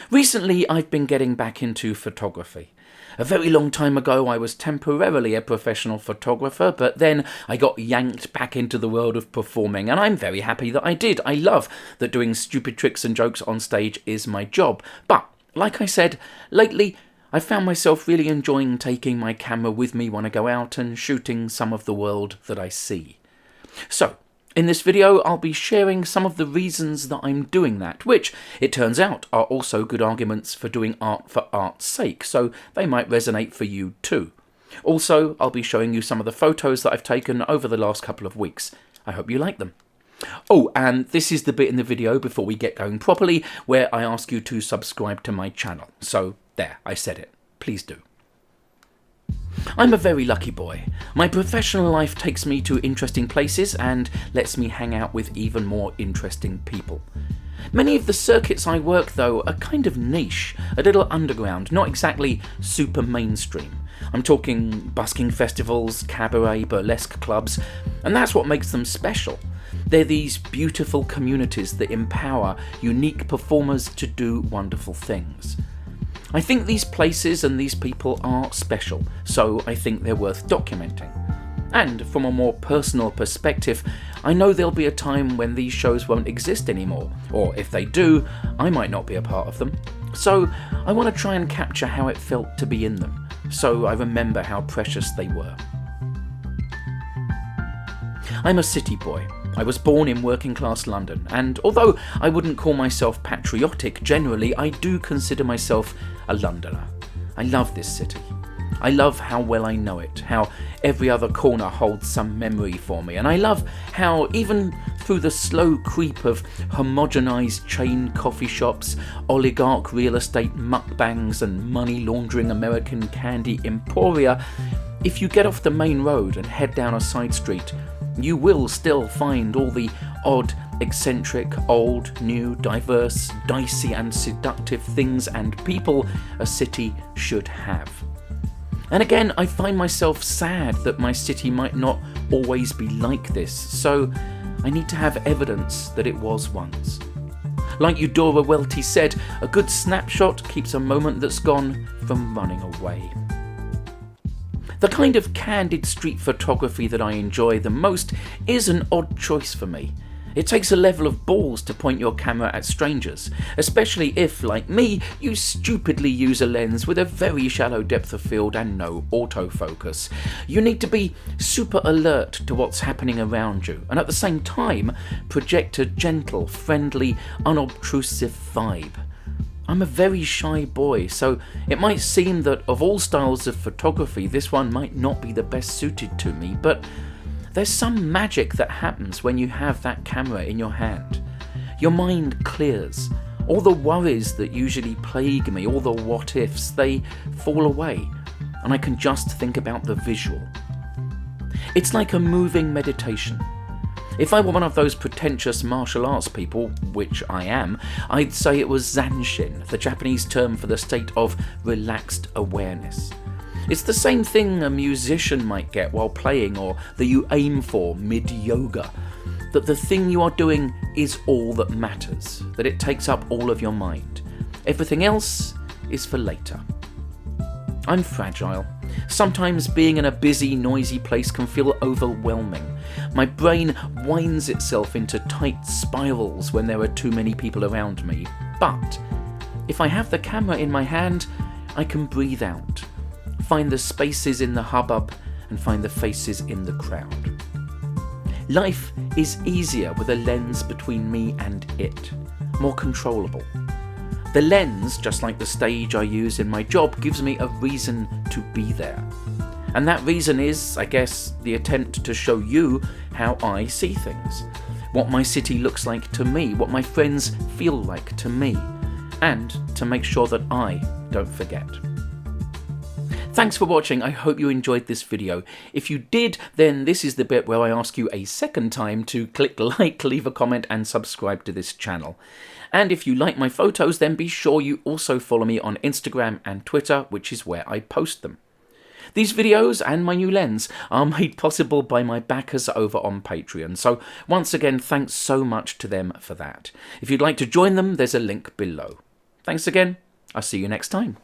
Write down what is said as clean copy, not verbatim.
Recently, I've been getting back into photography. A very long time ago, I was temporarily a professional photographer, but then I got yanked back into the world of performing, and I'm very happy that I did. I love that doing stupid tricks and jokes on stage is my job. But, like I said, lately, I found myself really enjoying taking my camera with me when I go out and shooting some of the world that I see. So, in this video, I'll be sharing some of the reasons that I'm doing that, which, it turns out, are also good arguments for doing art for art's sake, so they might resonate for you too. Also, I'll be showing you some of the photos that I've taken over the last couple of weeks. I hope you like them. Oh, and this is the bit in the video before we get going properly, where I ask you to subscribe to my channel. So, there, I said it. Please do. I'm a very lucky boy. My professional life takes me to interesting places and lets me hang out with even more interesting people. Many of the circuits I work, though, are kind of niche, a little underground, not exactly super mainstream. I'm talking busking festivals, cabaret, burlesque clubs, and that's what makes them special. They're these beautiful communities that empower unique performers to do wonderful things. I think these places and these people are special, so I think they're worth documenting. And from a more personal perspective, I know there'll be a time when these shows won't exist anymore, or if they do, I might not be a part of them. So I want to try and capture how it felt to be in them, so I remember how precious they were. I'm a city boy. I was born in working class London, and although I wouldn't call myself patriotic generally, I do consider myself a Londoner. I love this city. I love how well I know it, how every other corner holds some memory for me, and I love how even through the slow creep of homogenised chain coffee shops, oligarch real estate mukbangs and money laundering American candy emporia, if you get off the main road and head down a side street, you will still find all the odd, eccentric, old, new, diverse, dicey and seductive things and people a city should have. And again, I find myself sad that my city might not always be like this, so I need to have evidence that it was once. Like Eudora Welty said, a good snapshot keeps a moment that's gone from running away. The kind of candid street photography that I enjoy the most is an odd choice for me. It takes a level of balls to point your camera at strangers, especially if, like me, you stupidly use a lens with a very shallow depth of field and no autofocus. You need to be super alert to what's happening around you, and at the same time, project a gentle, friendly, unobtrusive vibe. I'm a very shy boy, so it might seem that of all styles of photography, this one might not be the best suited to me, but there's some magic that happens when you have that camera in your hand. Your mind clears. All the worries that usually plague me, all the what-ifs, they fall away, and I can just think about the visual. It's like a moving meditation. If I were one of those pretentious martial arts people, which I am, I'd say it was Zanshin, the Japanese term for the state of relaxed awareness. It's the same thing a musician might get while playing, or that you aim for mid-yoga. That the thing you are doing is all that matters, that it takes up all of your mind. Everything else is for later. I'm fragile. Sometimes being in a busy, noisy place can feel overwhelming. My brain winds itself into tight spirals when there are too many people around me. But if I have the camera in my hand, I can breathe out, find the spaces in the hubbub, and find the faces in the crowd. Life is easier with a lens between me and it, more controllable. The lens, just like the stage I use in my job, gives me a reason to be there. And that reason is, I guess, the attempt to show you how I see things. What my city looks like to me, what my friends feel like to me, and to make sure that I don't forget. Thanks for watching. I hope you enjoyed this video. If you did, then this is the bit where I ask you a second time to click like, leave a comment, and subscribe to this channel. And if you like my photos, then be sure you also follow me on Instagram and Twitter, which is where I post them. These videos and my new lens are made possible by my backers over on Patreon, so once again, thanks so much to them for that. If you'd like to join them, there's a link below. Thanks again. I'll see you next time.